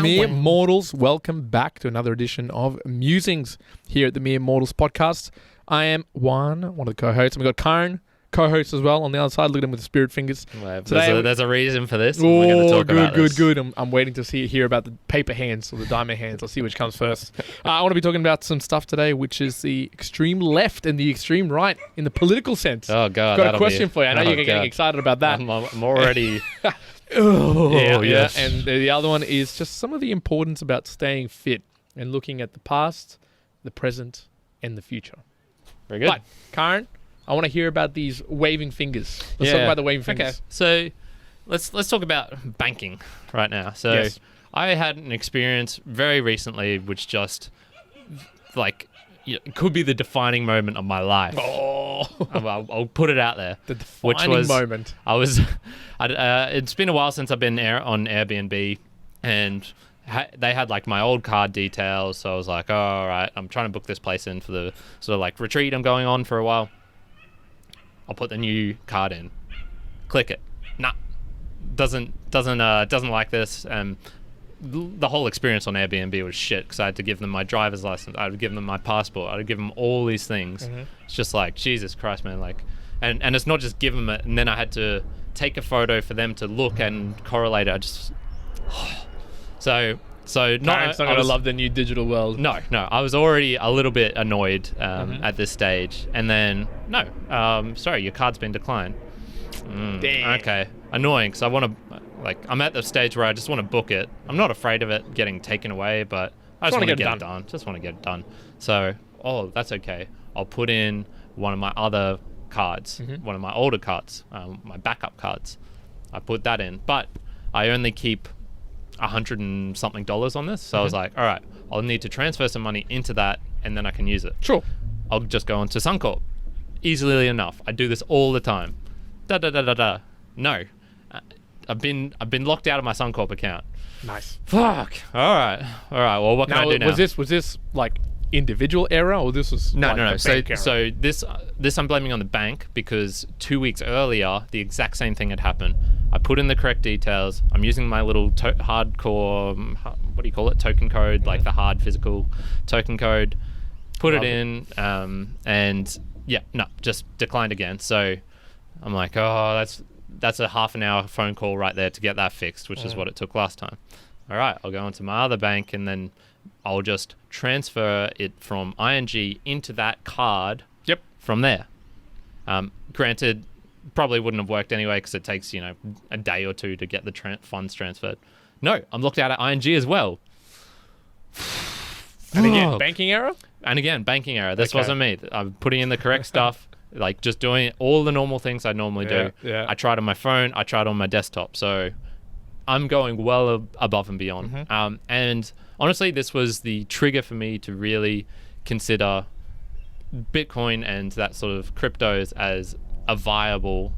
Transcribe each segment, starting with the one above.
Mere Mortals, welcome back to another edition of Musings here at the Mere Mortals podcast. I am Juan, one of the co-hosts, and we've got Kyrin, co-host as well on the other side. Look at him with the spirit fingers. Well, there's a reason for this. Oh, we're going to talk about this. Good. I'm waiting to hear about the paper hands or the diamond hands. I'll see which comes first. I want to be talking about some stuff today, which is the extreme left and the extreme right in the political sense. Oh, God. I've got a question for you. I know you're getting excited about that. I'm already... Yeah. And the other one is just some of the importance about staying fit and looking at the past, the present, and the future. Very good. But, Kyrin, I want to hear about these waving fingers. Let's talk about the waving fingers. Okay, so let's talk about banking right now. So yes. I had an experience very recently which just, like, it could be the defining moment of my life. Oh. I'll put it out there. The defining moment. It's been a while since I've been on Airbnb, and they had like my old card details. So I was like, oh, all right, I'm trying to book this place in for the sort of like retreat I'm going on for a while. I'll put the new card in. Click it. Nah. Doesn't like this. The whole experience on Airbnb was shit because I had to give them my driver's license. I had to give them my passport. I had to give them all these things. Mm-hmm. It's just like, Jesus Christ, man. Like, and it's not just give them it, and then I had to take a photo for them to look and correlate it. I just... So Kyrin's not going to love the new digital world. No. I was already a little bit annoyed at this stage. And then, sorry, your card's been declined. Damn. Okay. Annoying, because I want to... Like, I'm at the stage where I just want to book it. I'm not afraid of it getting taken away, but I just want to get it done. Just want to get it done. So, that's okay. I'll put in one of my other cards, one of my older cards, my backup cards. I put that in, but I only keep $100 and something on this. So I was like, all right, I'll need to transfer some money into that, and then I can use it. Sure. I'll just go onto Suncorp. Easily enough. I do this all the time. No. I've been locked out of my Suncorp account. Nice. Fuck. All right. Well, what can I do now? Was this like individual error, or this was no. So this I'm blaming on the bank because 2 weeks earlier the exact same thing had happened. I put in the correct details. I'm using my little hardcore, what do you call it, token code, like the hard physical token code. Put it in, and just declined again. So I'm like, oh, that's a half an hour phone call right there to get that fixed, which is what it took last time. All right, I'll go onto my other bank and then I'll just transfer it from ING into that card. Yep. From there. Granted, probably wouldn't have worked anyway because it takes, a day or two to get the funds transferred. No, I'm locked out at ING as well. And again, banking error? And again, banking error. This wasn't me. I'm putting in the correct stuff. Like just doing all the normal things I normally do. Yeah. I tried on my phone. I tried on my desktop. So I'm going well above and beyond. And honestly, this was the trigger for me to really consider Bitcoin and that sort of cryptos as a viable,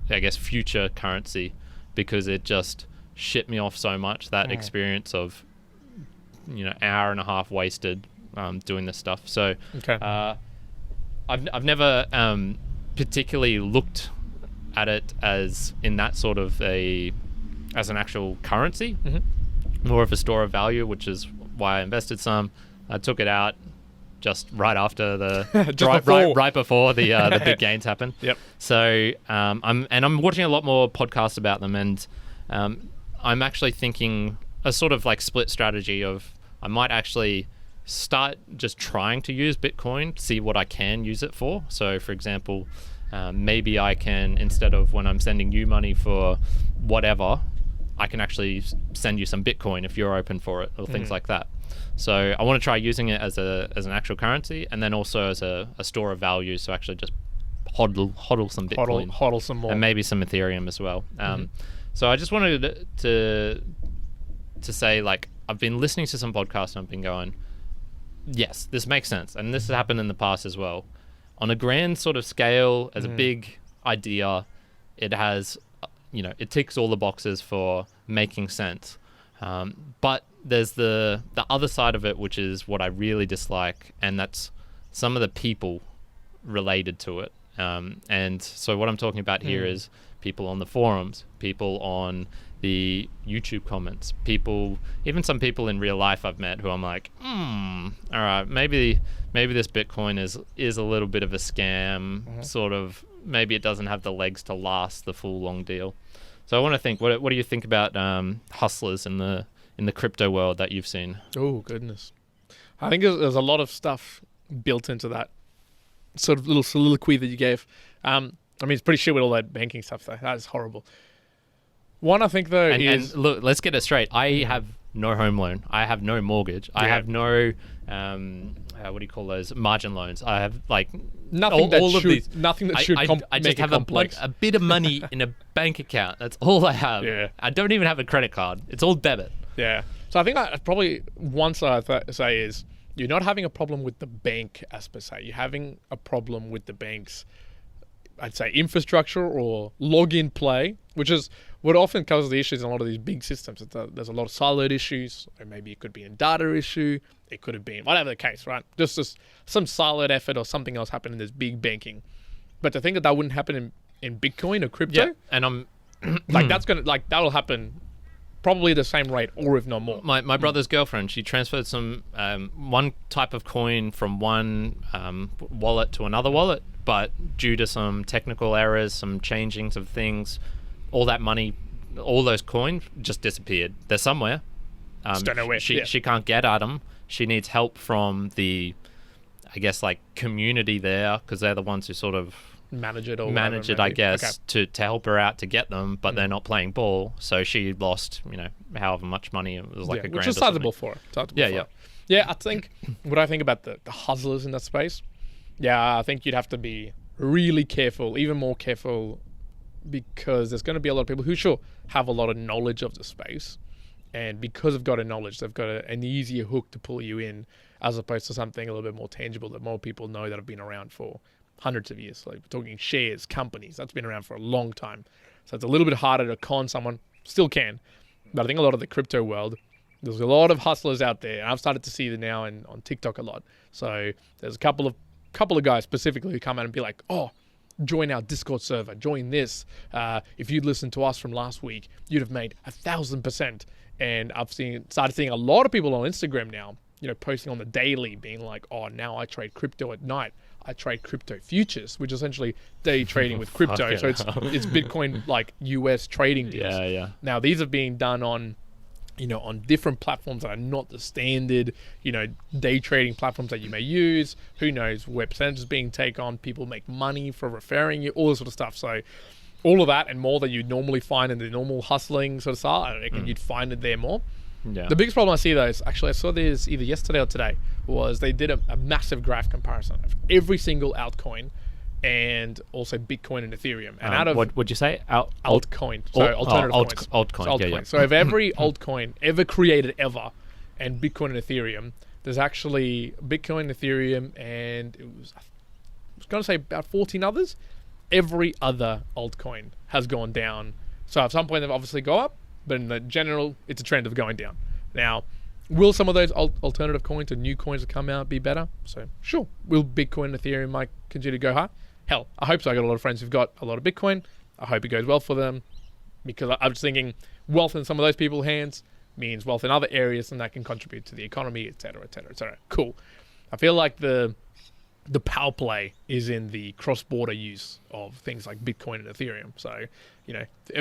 future currency, because it just shit me off so much, that experience of, hour and a half wasted doing this stuff. So I've never particularly looked at it as in that sort of as an actual currency, more of a store of value, which is why I invested some. I took it out just right after right before the big gains happened. Yep. So I'm watching a lot more podcasts about them, and I'm actually thinking a sort of like split strategy of I might actually start just trying to use Bitcoin, see what I can use it for. So for example, maybe I can, instead of when I'm sending you money for whatever, I can actually send you some Bitcoin if you're open for it, or things like that. So I want to try using it as an actual currency, and then also as a store of value. So actually just hodl some Bitcoin, hodl some more, and maybe some Ethereum as well. So I just wanted to say, like, I've been listening to some podcasts and I've been going, yes, this makes sense. And this has happened in the past as well. On a grand sort of scale, as a big idea, it has, it ticks all the boxes for making sense. But there's the other side of it, which is what I really dislike, and that's some of the people related to it. And so what I'm talking about here is people on the forums, people on the YouTube comments. People, even some people in real life I've met who I'm like, all right, maybe this Bitcoin is a little bit of a scam, sort of. Maybe it doesn't have the legs to last the full long deal. So I want to think, what do you think about hustlers in the crypto world that you've seen? Oh, goodness. I think there's a lot of stuff built into that sort of little soliloquy that you gave. I mean, it's pretty shit with all that banking stuff, though. That is horrible. One, I think, though, and look, let's get it straight. I have no home loan. I have no mortgage. I have no, what do you call those? Margin loans. I have, like, nothing that should I just have a bit of money in a bank account. That's all I have. Yeah. I don't even have a credit card. It's all debit. Yeah. So I think probably one side I say is you're not having a problem with the bank as per se. You're having a problem with the bank's, I'd say, infrastructure or login play, which is what often causes the issues in a lot of these big systems. There's a lot of siloed issues, or maybe it could be a data issue. It could have been whatever the case, right? Just some siloed effort or something else happened in this big banking. But to think that wouldn't happen in Bitcoin or crypto, yeah, and I'm like that'll happen probably the same rate or if not more. My brother's girlfriend, she transferred some one type of coin from one wallet to another wallet, but due to some technical errors, some changings of things, all that money, all those coins just disappeared. They're somewhere. Just don't know where. She can't get at them. She needs help from the, I guess, like, community there, because they're the ones who sort of manage it, I guess, to help her out to get them, but they're not playing ball, so she lost, however much money. It was like a grand, which is sizable for her. Yeah. I think what I think about the hustlers in that space, I think you'd have to be really careful, even more careful, because there's going to be a lot of people who have a lot of knowledge of the space, and because they've got a knowledge, they've got an easier hook to pull you in, as opposed to something a little bit more tangible that more people know that have been around for hundreds of years. Like, we're talking shares, companies, that's been around for a long time. So it's a little bit harder to con someone. Still can. But I think a lot of the crypto world, there's a lot of hustlers out there. And I've started to see them now on TikTok a lot. So there's a couple of guys specifically who come out and be like, oh, join our Discord server, join this. If you'd listened to us from last week, you'd have made 1,000%. And I've started seeing a lot of people on Instagram now, posting on the daily, being like, oh, now I trade crypto at night. I trade crypto futures, which is essentially day trading with crypto. So it's Bitcoin, like, US trading deals. Yeah. Now, these are being done on, on different platforms that are not the standard, day trading platforms that you may use. Who knows where percentages being taken on. People make money for referring you, all this sort of stuff. So all of that and more that you'd normally find in the normal hustling sort of style, I reckon you'd find it there more. Yeah. The biggest problem I see, though, is actually I saw this either yesterday or today, was they did a massive graph comparison of every single altcoin and also Bitcoin and Ethereum. And out of what'd you say? Altcoin. So alternative coins. Altcoin. Yeah. So of every altcoin ever created ever, and Bitcoin and Ethereum, there's actually Bitcoin, Ethereum, and I was going to say about 14 others. Every other altcoin has gone down. So at some point they've obviously go up, but in the general, it's a trend of going down. Now, will some of those alternative coins or new coins that come out be better? So, sure. Will Bitcoin and Ethereum might continue to go high? Hell, I hope so. I got a lot of friends who've got a lot of Bitcoin. I hope it goes well for them, because I'm just thinking wealth in some of those people's hands means wealth in other areas, and that can contribute to the economy, etc., etc., etc. Cool. I feel like the power play is in the cross-border use of things like Bitcoin and Ethereum. So,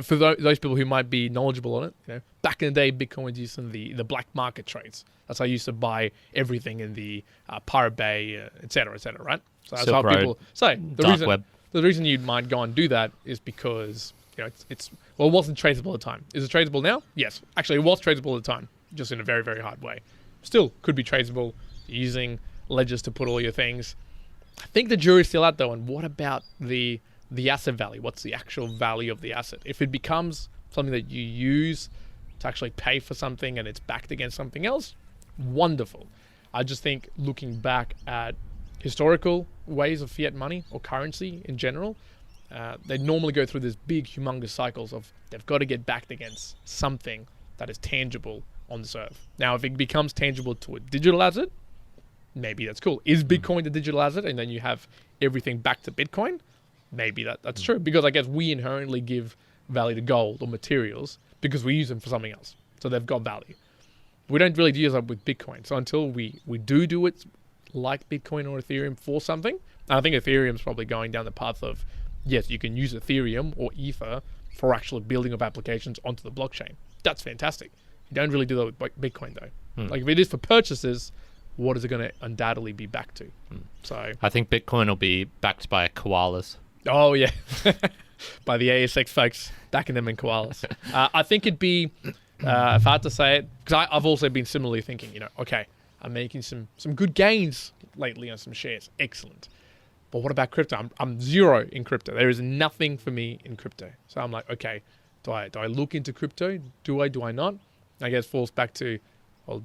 for those people who might be knowledgeable on it, back in the day, Bitcoin was used in the black market trades. That's how I used to buy everything in the Pirate Bay, et cetera, right? So that's Silk how Road, people say. The reason you might go and do that is because it wasn't traceable at the time. Is it traceable now? Yes. Actually, it was traceable at the time, just in a very, very hard way. Still could be traceable using ledgers to put all your things. I think the jury's still out, though, and what about the asset value? What's the actual value of the asset? If it becomes something that you use to actually pay for something and it's backed against something else, wonderful. I just think looking back at historical ways of fiat money or currency in general, they normally go through this big, humongous cycles of they've got to get backed against something that is tangible on this earth. Now, if it becomes tangible to a digital asset, maybe that's cool. Is Bitcoin the digital asset, and then you have everything back to Bitcoin? Maybe that's true, because I guess we inherently give value to gold or materials, because we use them for something else. So they've got value. We don't really use them with Bitcoin. So until we do it like Bitcoin or Ethereum for something, and I think Ethereum's probably going down the path of, yes, you can use Ethereum or Ether for actual building of applications onto the blockchain. That's fantastic. You don't really do that with Bitcoin though. Like if it is for purchases, what is it going to undoubtedly be back to? So I think Bitcoin will be backed by koalas. Oh yeah, by the ASX folks backing them in koalas. I think it'd be, if I had to say it, because I've also been similarly thinking, okay, I'm making some good gains lately on some shares. Excellent. But what about crypto? I'm zero in crypto. There is nothing for me in crypto. So I'm like, okay, do I look into crypto? Do I not? I guess it falls back to, well,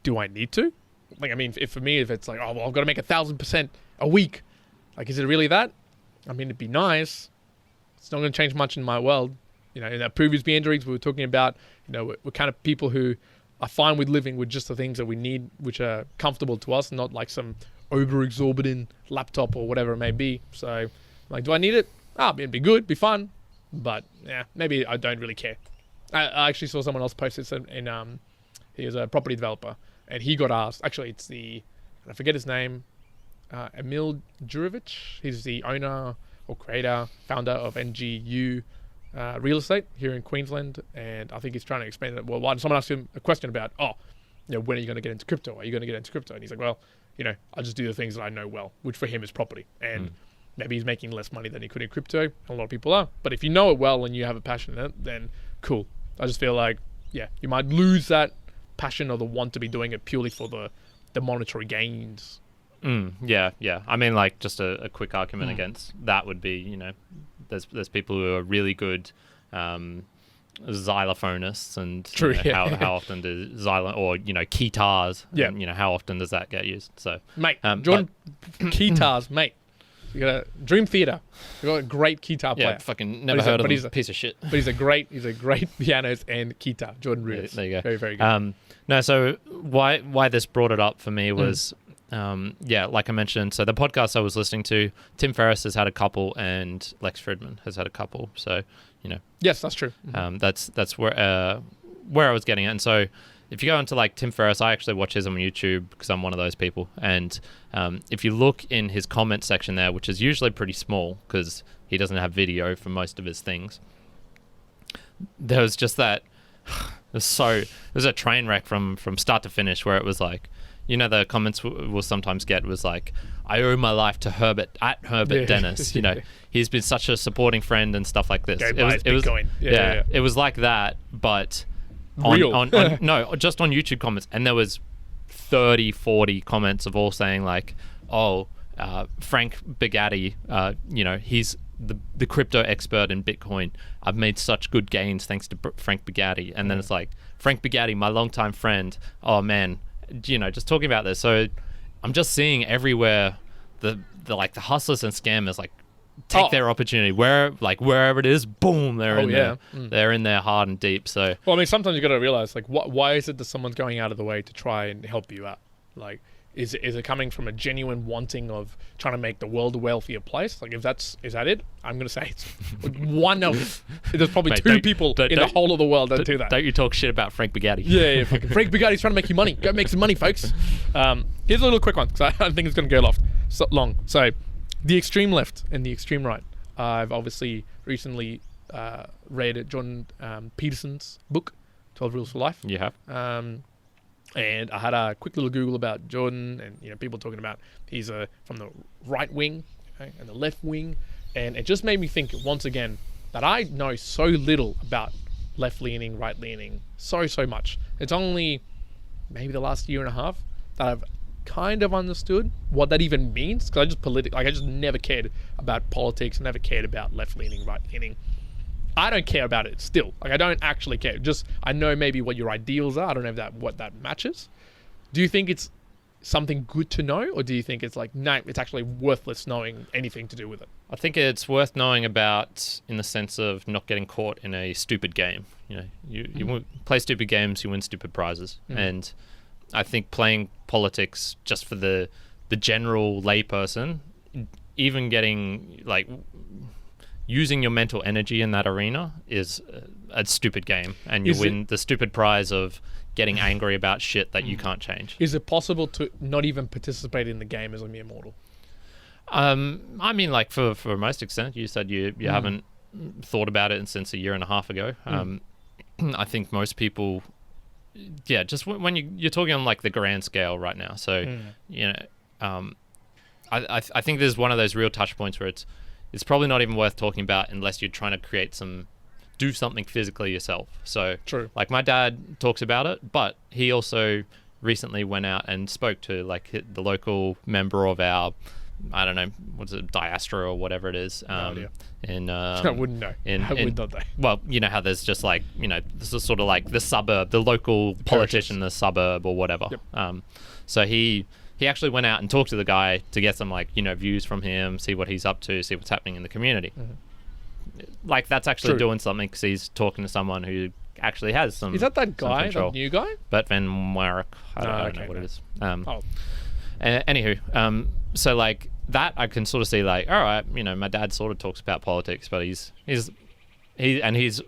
do I need to? Like, I mean, if it's like, oh, well, I've got to make 1,000% a week. Like, is it really that? I mean, it'd be nice. It's not going to change much in my world. In our previous meanderings, we were talking about, we're kind of people who are fine with living with just the things that we need, which are comfortable to us, not like some over-exorbitant laptop or whatever it may be. So, like, do I need it? It'd be good, be fun. But, yeah, maybe I don't really care. I actually saw someone else post this in he was a property developer, and he got asked, actually, it's I forget his name, Emil Jurovic. He's the owner or creator, founder of NGU Real Estate here in Queensland, and I think he's trying to expand it worldwide. Someone asked him a question about, when are you going to get into crypto? Are you going to get into crypto? And he's like, well, I just do the things that I know well, which for him is property. And maybe he's making less money than he could in crypto. A lot of people are. But if you know it well and you have a passion in it, then cool. I just feel like, you might lose that passion or the want to be doing it purely for the monetary gains. Yeah. I mean, like, just a quick argument against that would be, there's people who are really good xylophonists, and true, how often does or guitars, and, how often does that get used? So, mate, Jordan, guitars, mate. You got a Dream Theater. You got a great guitar player. Yeah, fucking never heard of him. He's a piece of shit. But he's a great pianist and guitar. Jordan Rudess. There you go. Very, very good. No, so why this brought it up for me was, like I mentioned, so the podcast I was listening to, Tim Ferriss has had a couple, and Lex Fridman has had a couple. So, yes, that's true. That's where I was getting at. And so, if you go into like Tim Ferriss, I actually watch his on YouTube because I'm one of those people. And if you look in his comment section there, which is usually pretty small because he doesn't have video for most of his things, there was just that. It was a train wreck from start to finish, where it was like, the comments we'll sometimes get was like, I owe my life to Herbert Dennis. He's been such a supporting friend and stuff like this. It was it was like that, but no, just on YouTube comments, and there was 30-40 comments of all saying like, Frank Bugatti, he's the crypto expert in Bitcoin. I've made such good gains thanks to Frank Bugatti. And then it's like, Frank Bugatti, my longtime friend. Oh man, just talking about this. So I'm just seeing everywhere the hustlers and scammers like take their opportunity wherever it is, boom, they're in there. They're in there hard and deep. So, well, I mean, sometimes you got to realize, like, why is it that someone's going out of the way to try and help you out? Like, is it coming from a genuine wanting of trying to make the world a wealthier place? Like, is that it? I'm going to say it's one of. There's probably two people in the whole of the world that do that. Don't you talk shit about Frank Bugatti? Yeah. Frank Bugatti's trying to make you money. Go make some money, folks. Here's a little quick one, because I don't think it's going to go long. So, the extreme left and the extreme right. I've obviously recently read Jordan Peterson's book, 12 Rules for Life. You have. And I had a quick little Google about Jordan, and people talking about he's from the right wing, okay, and the left wing, and it just made me think once again that I know so little about left leaning, right leaning, so much. It's only maybe the last year and a half that I've kind of understood what that even means, because I just never cared about politics, never cared about left leaning, right leaning. I don't care about it still. Like, I don't actually care. Just, I know maybe what your ideals are. I don't know what that matches. Do you think it's something good to know, or do you think it's like, no, it's actually worthless knowing anything to do with it? I think it's worth knowing about in the sense of not getting caught in a stupid game. You play stupid games, you win stupid prizes. And I think playing politics just for the general layperson, even getting like using your mental energy in that arena is a stupid game, and you win the stupid prize of getting angry about shit that you can't change. Is it possible to not even participate in the game as a mere mortal? I mean, like for most extent, you said you haven't thought about it since a year and a half ago. I think most people, just when you're talking on like the grand scale right now. So I think there's one of those real touch points where it's probably not even worth talking about unless you're trying to do something physically yourself. So True. Like my dad talks about it, but he also recently went out and spoke to like the local member of our, I don't know, what's it, diaspora or whatever it is. No idea. I wouldn't know. I would not know. Well, you know how there's just like, this is sort of like the suburb, the local politician in the suburb or whatever. Yep. So he actually went out and talked to the guy to get some like, views from him, see what he's up to, see what's happening in the community. Like that's actually doing something because he's talking to someone who actually has some. Is that guy, the new guy? Bert Van Marek. I don't know what it is. Anywho, so like that I can sort of see like, all right, my dad sort of talks about politics, but he's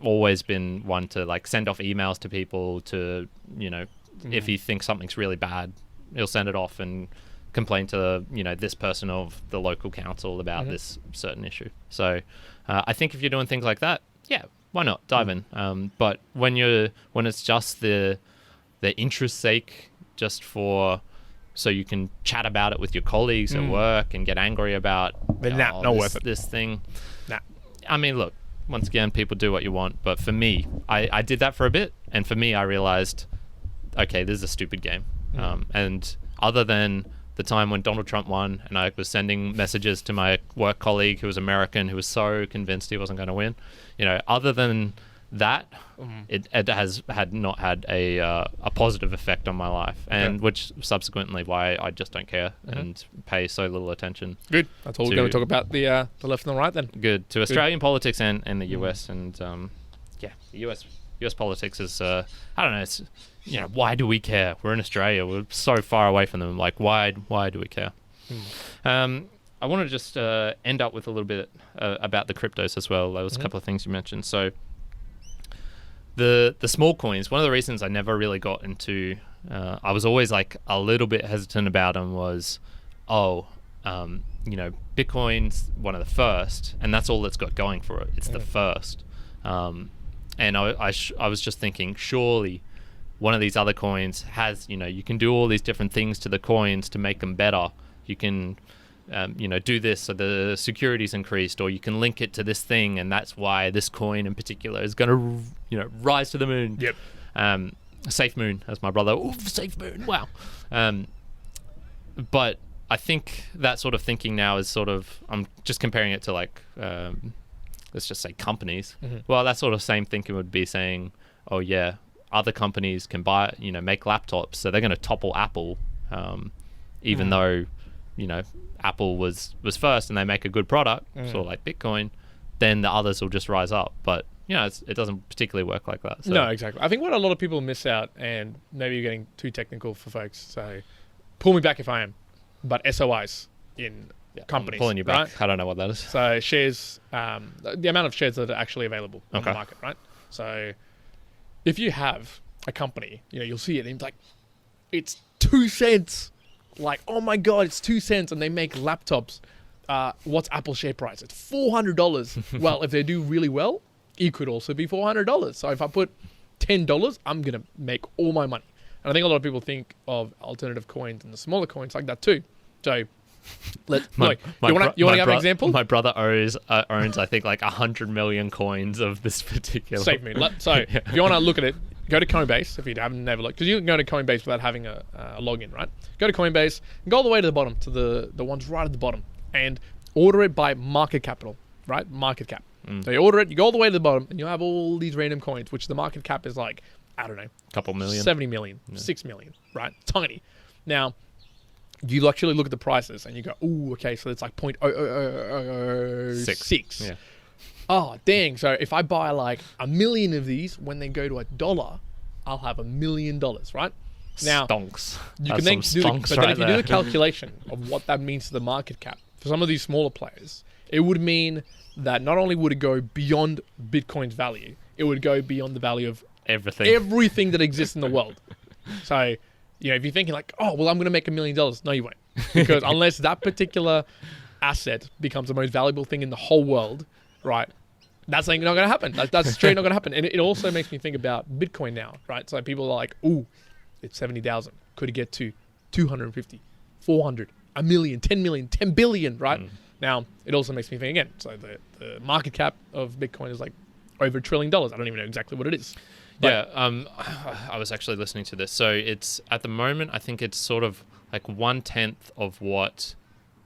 always been one to like send off emails to people to, if he thinks something's really bad, he'll send it off and complain to, this person of the local council about this certain issue. So I think if you're doing things like that, yeah, why not dive in? But when it's just the interest's sake, just so you can chat about it with your colleagues at work and get angry about this thing. Nah. I mean, look, once again, people do what you want. But for me, I did that for a bit. And for me, I realized, okay, this is a stupid game. And other than the time when Donald Trump won and I was sending messages to my work colleague who was American, who was so convinced he wasn't going to win, other than that, it has not had a positive effect on my life, and which subsequently why I just don't care and pay so little attention. Good. That's all we're going to talk about the left and the right then. Good. To Australian politics and the US, and the US politics is I don't know. It's why do we care? We're in Australia. We're so far away from them. Like why do we care? I want to just end up with a little bit about the cryptos as well. There was a couple of things you mentioned. So the small coins, one of the reasons I never really got into, I was always like a little bit hesitant about them was, Bitcoin's one of the first, and that's all it's got going for it. It's the first. And I was just thinking, surely one of these other coins has, you can do all these different things to the coins to make them better. You can, do this so the security's increased, or you can link it to this thing, and that's why this coin in particular is going to, rise to the moon. Yep. Safe moon, as my brother. Ooh, safe moon. Wow. But I think that sort of thinking now is sort of, I'm just comparing it to like, let's just say companies. Well, that sort of same thinking would be saying, oh yeah, other companies can buy, make laptops, so they're going to topple Apple, even though, Apple was first and they make a good product, sort of like Bitcoin, then the others will just rise up. But, it doesn't particularly work like that. So. No, exactly. I think what a lot of people miss out, and maybe you're getting too technical for folks, so pull me back if I am, but SOIs in companies. I'm pulling you back. Right? I don't know what that is. So shares, the amount of shares that are actually available on the market, right? So if you have a company, you'll see it and it's like, it's 2 cents. Like, oh my God, it's 2 cents, and they make laptops. What's Apple's share price? It's $400. Well, if they do really well, it could also be $400. So if I put $10, I'm going to make all my money. And I think a lot of people think of alternative coins and the smaller coins like that too. So you want to have an example? My brother owns I think like 100 million coins of this particular. Save me. So if you want to look at it, go to Coinbase if you haven't never looked, because you can go to Coinbase without having a login, right? Go to Coinbase and go all the way to the bottom, to the ones right at the bottom, and order it by market capital, right? Market cap. So you order it, you go all the way to the bottom, and you'll have all these random coins, which the market cap is like, I don't know, a couple million, 70 million, 6 million, right? Tiny. Now, you actually look at the prices and you go, ooh, okay, so it's like 0.00006. Yeah. Oh, dang. So if I buy like 1 million of these, when they go to $1, I'll have $1 million, right? Now, stonks. You can then do the calculation of what that means to the market cap for some of these smaller players, it would mean that not only would it go beyond Bitcoin's value, it would go beyond the value of everything that exists in the world. So, if you're thinking like, oh, well, I'm going to make $1 million. No, you won't. Because unless that particular asset becomes the most valuable thing in the whole world, right? That's not going to happen. That's straight not going to happen. And it also makes me think about Bitcoin now, right? So people are like, ooh, it's 70,000. Could it get to 250, 400, a million, 10 million, 10 billion, right? Now, it also makes me think again. So the market cap of Bitcoin is like over $1 trillion. I don't even know exactly what it is. But I was actually listening to this. So it's, at the moment, I think it's sort of like 1/10 of what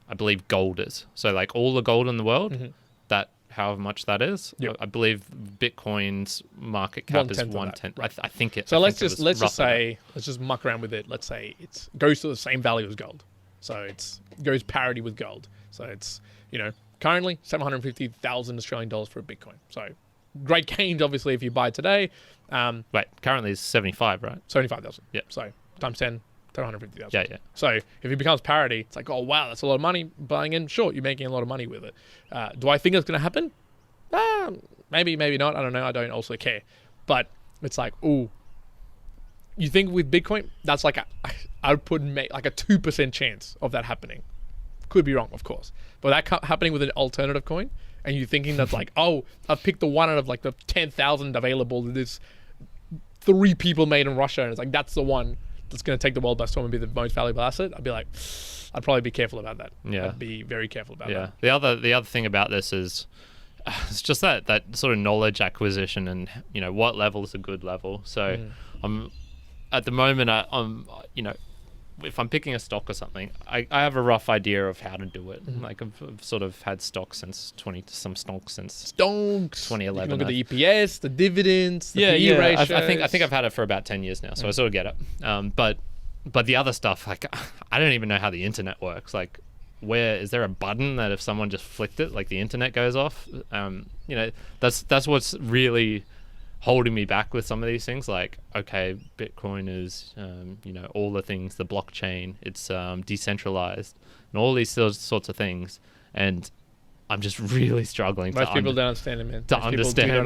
I believe gold is. So like all the gold in the world, that however much that is, I believe Bitcoin's market cap is 1/10. Right. I think it. So let's just muck around with it. Let's say it goes to the same value as gold. So it goes parity with gold. So it's, currently 750,000 Australian dollars for a Bitcoin. So great gains, obviously, if you buy today. Wait, currently it's 75, right? 75,000. Yeah. So times 10, 750,000. Yeah. So if it becomes parity, it's like, oh, wow, that's a lot of money buying in. Sure, you're making a lot of money with it. Do I think it's going to happen? Maybe, maybe not. I don't know. I don't also care. But it's like, ooh, you think with Bitcoin, that's like I would put like a 2% chance of that happening. Could be wrong, of course. But that happening with an alternative coin, and you're thinking that's like, oh, I've picked the one out of like the 10,000 available that there's 3 people made in Russia, and it's like, that's the one that's going to take the world by storm and be the most valuable asset. I'd be like, I'd probably be careful about that. Yeah. I'd be very careful about that. The other thing about this is, it's just that sort of knowledge acquisition and, what level is a good level. So I'm, at the moment, I'm if I'm picking a stock or something, I have a rough idea of how to do it. Like I've sort of had stocks since 2011. Look at the EPS, the dividends, the PE ratios. I think I've had it for about 10 years now, so I sort of get it. But the other stuff, like I don't even know how the internet works. Like, where is there a button that if someone just flicked it, like the internet goes off? That's what's really holding me back with some of these things. Like, okay, Bitcoin is, all the things, the blockchain, it's decentralized, and all these sorts of things. And I'm just really struggling. Most people don't understand it, man. To understand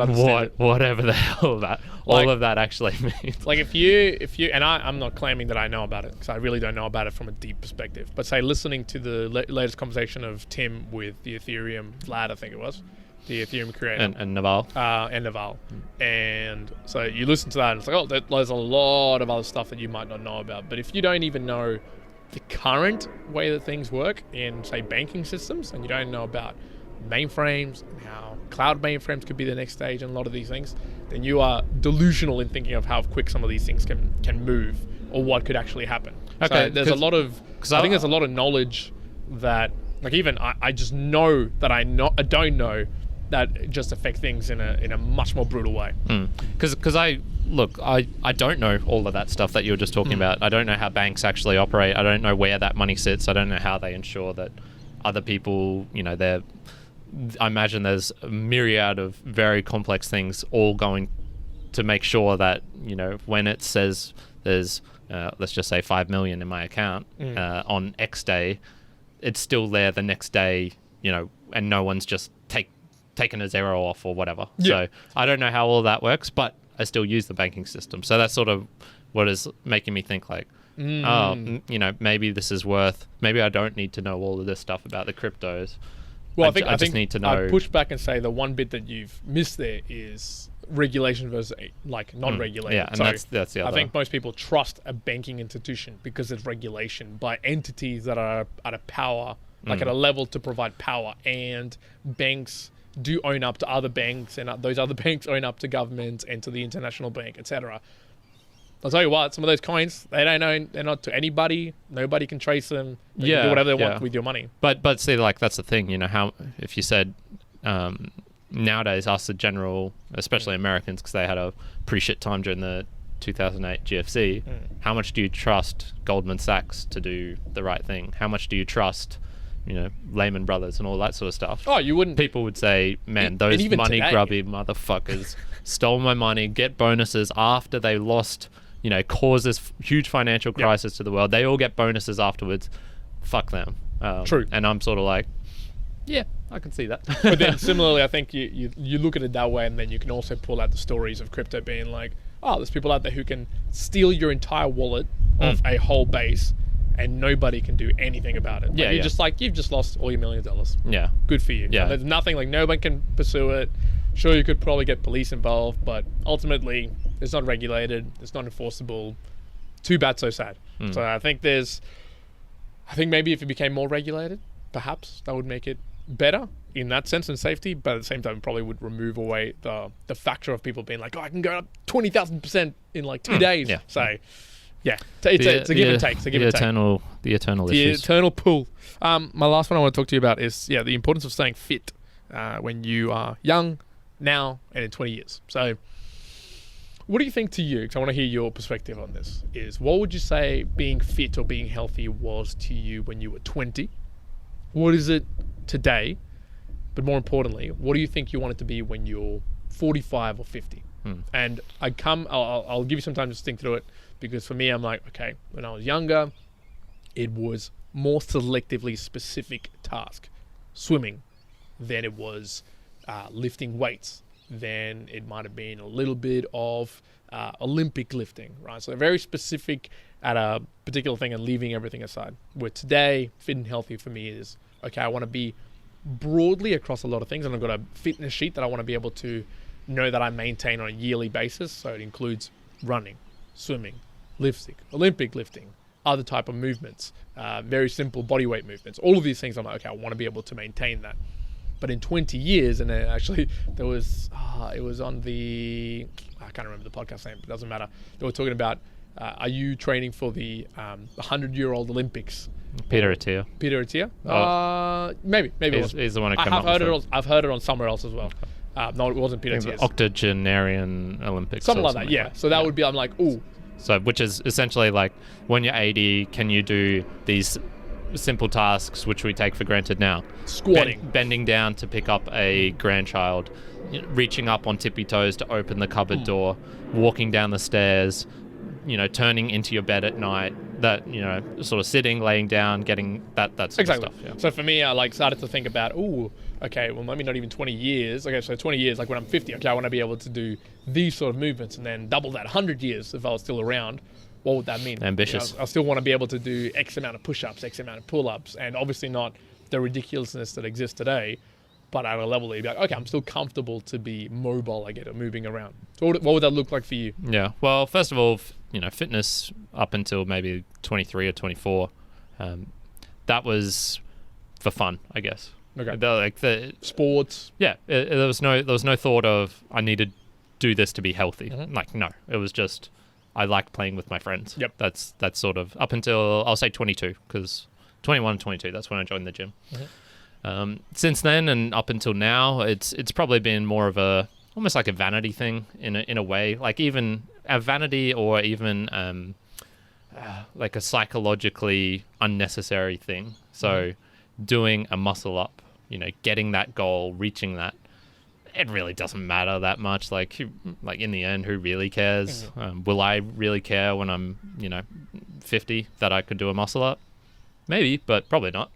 whatever the hell all of that actually means. Like if you, and I'm not claiming that I know about it, because I really don't know about it from a deep perspective. But say listening to the latest conversation of Tim with the Ethereum, Vlad, I think it was, the Ethereum creator. And Naval. And so you listen to that and it's like, oh, there's a lot of other stuff that you might not know about. But if you don't even know the current way that things work in, say, banking systems, and you don't know about mainframes and how cloud mainframes could be the next stage and a lot of these things, then you are delusional in thinking of how quick some of these things can move or what could actually happen. Okay, so there's a lot of, I think there's a lot of knowledge that, like, even I just know that I don't know that just affect things in a much more brutal way. Because I don't know all of that stuff that you were just talking about. I don't know how banks actually operate. I don't know where that money sits. I don't know how they ensure that other people, I imagine there's a myriad of very complex things all going to make sure that, when it says there's, let's just say 5 million in my account on X day, it's still there the next day, and no one's just taken a zero off or whatever. So I don't know how all that works, but I still use the banking system. So that's sort of what is making me think like, maybe this is maybe I don't need to know all of this stuff about the cryptos. Well, I just need to know. I'd push back and say the one bit that you've missed there is regulation versus like non-regulated. Yeah, and so that's the other. I think most people trust a banking institution because it's regulation by entities that are at a power, like at a level to provide power, and banks do own up to other banks, and those other banks own up to governments and to the international bank, etc. I'll tell you what, some of those coins, they don't own, they're not to anybody. Nobody can trace them. They can do whatever they want with your money. But see, like, that's the thing, how, if you said, nowadays, us, the general, especially Americans, because they had a pretty shit time during the 2008 GFC, how much do you trust Goldman Sachs to do the right thing? How much do you trust, Lehman Brothers and all that sort of stuff? Oh, you wouldn't. People would say, man, those money grubby motherfuckers stole my money, get bonuses after they lost, cause this huge financial crisis to the world. They all get bonuses afterwards. Fuck them. True. And I'm sort of like, yeah, I can see that. But then similarly, I think you look at it that way, and then you can also pull out the stories of crypto being like, oh, there's people out there who can steal your entire wallet of a whole base, and nobody can do anything about it. Like, you've just lost all your $1 million. Yeah. Good for you. Yeah. There's nothing, like, no one can pursue it. Sure, you could probably get police involved, but ultimately it's not regulated, it's not enforceable. Too bad, so sad. So I think maybe if it became more regulated, perhaps that would make it better in that sense and safety, but at the same time probably would remove away the factor of people being like, oh, I can go up 20,000% in like 2 days. Yeah. So it's a give and take. It's a give and take. The eternal The issues. eternal pull. My last one I want to talk to you about is the importance of staying fit when you are young, now, and in 20 years. So what do you think to you, because I want to hear your perspective on this, is what would you say being fit or being healthy was to you when you were 20? What is it today? But more importantly, what do you think you want it to be when you're 45 or 50? And I'll give you some time to think through it, because for me, I'm like, okay, when I was younger, it was more selectively specific task. Swimming, then it was lifting weights, then it might have been a little bit of Olympic lifting, right? So very specific at a particular thing and leaving everything aside. Where today, fit and healthy for me is, okay, I want to be broadly across a lot of things, and I've got a fitness sheet that I want to be able to know that I maintain on a yearly basis. So it includes running, swimming, lifting, Olympic lifting, other type of movements, very simple body weight movements. All of these things, I'm like, okay, I want to be able to maintain that. But in 20 years, and actually there was, it was on the, I can't remember the podcast name, but it doesn't matter. They were talking about, are you training for the 100-year-old Olympics? Peter Attia. Maybe he's the one who came up with it. I've heard it on somewhere else as well. No, it wasn't Peter Attia. Octogenarian Olympics. Something like that, yeah. Like, so that would be, I'm like, ooh. So, which is essentially like, when you're 80, can you do these simple tasks which we take for granted now? Squatting. Bending down to pick up a grandchild, reaching up on tippy toes to open the cupboard door, walking down the stairs, turning into your bed at night, that, sort of sitting, laying down, getting that sort of stuff. Yeah. So for me, I started to think about, okay, well, maybe not even 20 years. Okay, so 20 years, like when I'm 50, okay, I want to be able to do these sort of movements, and then double that 100 years if I was still around. What would that mean? Ambitious. I still want to be able to do X amount of push-ups, X amount of pull-ups, and obviously not the ridiculousness that exists today, but at a level that you'd be like, okay, I'm still comfortable to be mobile, I get it, moving around. So what would that look like for you? Yeah, well, first of all, fitness up until maybe 23 or 24, that was for fun, I guess. Okay. The sports. Yeah, there was no thought of I need to do this to be healthy. Like, no, it was just I liked playing with my friends. Yep. That's sort of up until, I'll say 22, because 21 and 22, that's when I joined the gym. Since then and up until now, it's probably been more of almost like a vanity thing in a way, like even a vanity or even like a psychologically unnecessary thing. So doing a muscle up, getting that goal, reaching that, it really doesn't matter that much. Like in the end, who really cares? Will I really care when I'm 50 that I could do a muscle up? Maybe, but probably not.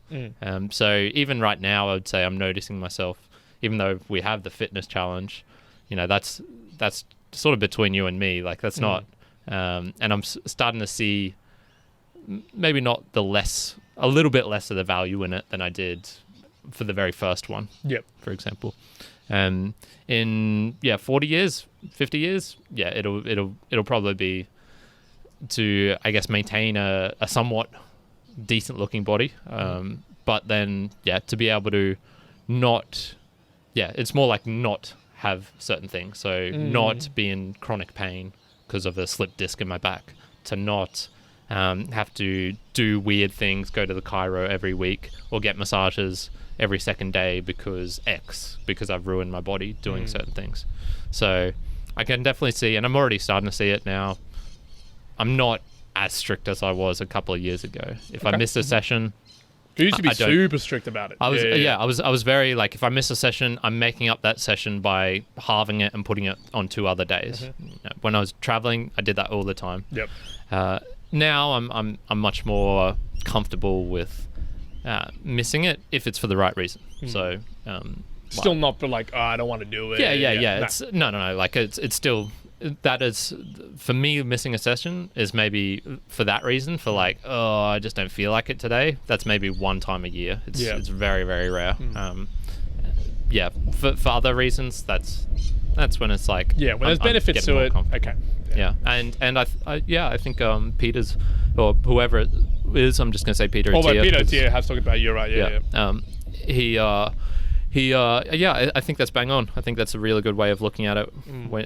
So even right now, I would say I'm noticing myself, even though we have the fitness challenge, that's sort of between you and me. Like that's not, and I'm starting to see maybe not a little bit less of the value in it than I did for the very first one. Yep. For example, in 40 years, 50 years, it'll probably be to, I guess, maintain a somewhat decent looking body, but then to be able to not, it's more like not have certain things, so not be in chronic pain because of a slipped disc in my back, to not have to do weird things, go to the chiro every week or get massages every second day because I've ruined my body doing certain things. So I can definitely see, and I'm already starting to see it now, I'm not as strict as I was a couple of years ago. If I missed a session, you used to be super strict about it. I was very like, if I miss a session, I'm making up that session by halving it and putting it on 2 other days. When I was traveling, I did that all the time. Yep. Now I'm much more comfortable with missing it if it's for the right reason. So Still not, but like, oh, I don't want to do it. Yeah. No. It's no. Like it's still, that is, for me, missing a session is maybe for that reason, for like, oh, I just don't feel like it today. That's maybe one time a year. It's very, very rare. For other reasons, that's when it's like, when there's benefits to it. Okay. Yeah. And I think Peter's, or whoever it is, I'm just gonna say Peter. Peter Tier has talked about, you're right. I think that's bang on. I think that's a really good way of looking at it,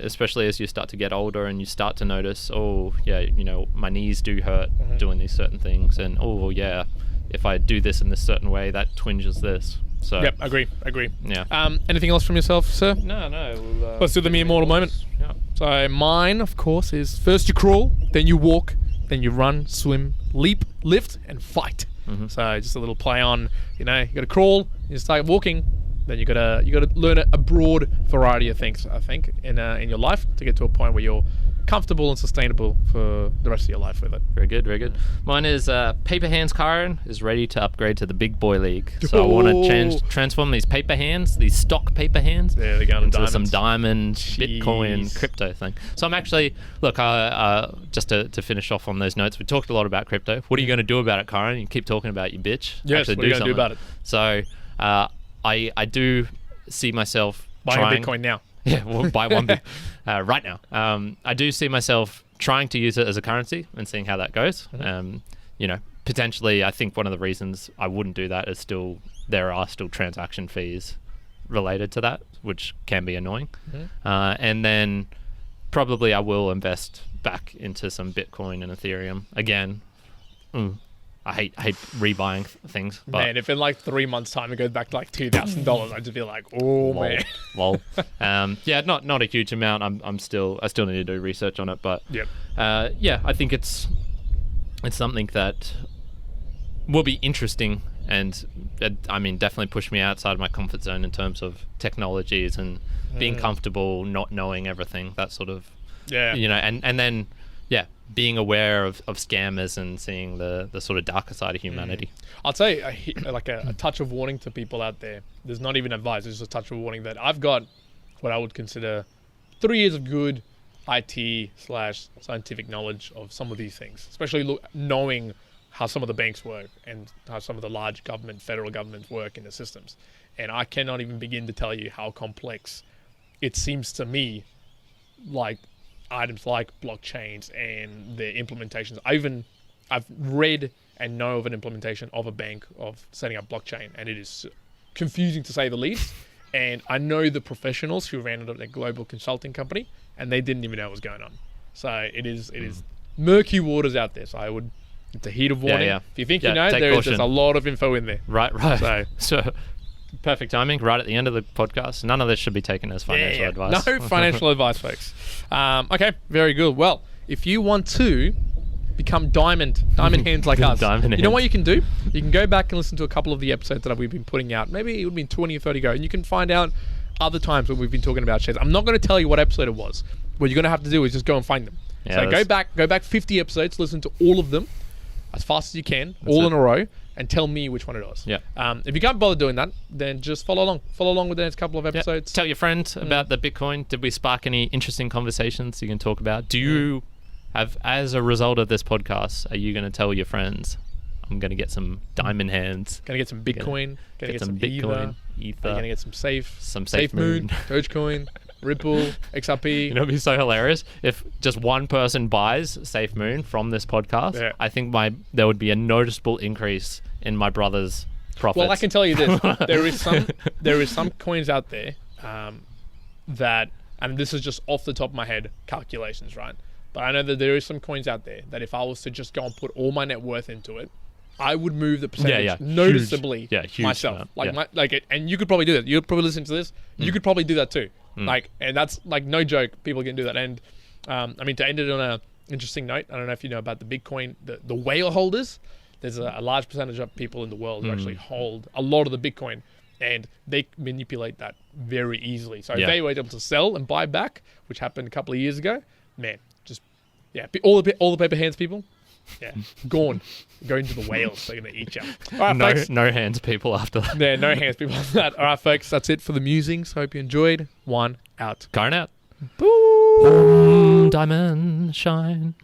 especially as you start to get older and you start to notice, my knees do hurt doing these certain things, and if I do this in this certain way, that twinges this. So yep, agree. Yeah. Anything else from yourself, sir? No. Let's do the mere mortal moment. Yeah. So mine, of course, is first you crawl, then you walk, then you run, swim, leap, lift, and fight. So just a little play on, you got to crawl, you start walking, then you gotta learn a broad variety of things, I think, in your life to get to a point where you're comfortable and sustainable for the rest of your life with it. Very good. Mine is paper hands. Kyrin is ready to upgrade to the big boy league. So I want to transform these paper hands, these stock paper hands, they're going into some diamond, Bitcoin, crypto thing. So I'm actually, look, just to finish off on those notes, we talked a lot about crypto. What are you going to do about it, Kyrin? You keep talking about you bitch. Yes, what are you going to do about it? So I do see myself buying Bitcoin now. Yeah, we'll buy one bit right now. I do see myself trying to use it as a currency and seeing how that goes. Potentially, I think one of the reasons I wouldn't do that is there are still transaction fees related to that, which can be annoying. And then probably I will invest back into some Bitcoin and Ethereum again. I hate rebuying things. But man, if in like 3 months' time it goes back to like $2,000, I'd just be like, oh man. Lol. Not a huge amount. I still need to do research on it, but I think it's something that will be interesting, and definitely push me outside of my comfort zone in terms of technologies and being comfortable, not knowing everything, that sort of and then being aware of scammers and seeing the sort of darker side of humanity. I'll say a touch of warning to people out there. There's not even advice, it's just a touch of warning that I've got what I would consider 3 years of good IT/scientific knowledge of some of these things, especially knowing how some of the banks work and how some of the large federal governments work in the systems. And I cannot even begin to tell you how complex it seems to me, like items like blockchains and their implementations. I've read and know of an implementation of a bank of setting up blockchain, and it is confusing to say the least. And I know the professionals who ran it at a global consulting company, and they didn't even know what was going on. So it is murky waters out there. So I would, it's a heat of warning. If you think there's a lot of info in there. Right. So perfect timing, right at the end of the podcast. None of this should be taken as financial advice. No financial advice, folks. Okay, very good. Well, if you want to become diamond hands like us, you know what you can do? You can go back and listen to a couple of the episodes that we've been putting out. Maybe it would be 20 or 30 ago, and you can find out other times when we've been talking about shares. I'm not going to tell you what episode it was. What you're going to have to do is just go and find them. So go back 50 episodes, listen to all of them as fast as you can, in a row, and tell me which one it was. Yeah. If you can't bother doing that, then just follow along. Follow along with the next couple of episodes. Tell your friend about the Bitcoin. Did we spark any interesting conversations you can talk about? Do you have, as a result of this podcast, are you going to tell your friends, I'm going to get some diamond hands? Going to get some Bitcoin. Going to get some Bitcoin, Ether. Going to get some Safe Moon, Dogecoin, Ripple, XRP. You know, it'd be so hilarious if just one person buys Safe Moon from this podcast. Yeah. I think there would be a noticeable increase in my brother's profits. Well, I can tell you this: there is some coins out there that, and this is just off the top of my head calculations, right? But I know that there is some coins out there that if I was to just go and put all my net worth into it, I would move the percentage noticeably huge myself. Amount. And you could probably do that. You'd probably listen to this. You could probably do that too. And that's like no joke. People can do that. And to end it on a interesting note, I don't know if you know about the Bitcoin, the whale holders. There's a large percentage of people in the world who actually hold a lot of the Bitcoin, and they manipulate that very easily. So if they were able to sell and buy back, which happened a couple of years ago, man, all the paper hands people, Yeah, gone. Going to the whales. They're going to eat you. All right, folks. No hands people after that. Yeah, no hands people after that. All right, folks. That's it for the musings. Hope you enjoyed. One out. Kyrin out. Boom. Diamond shine.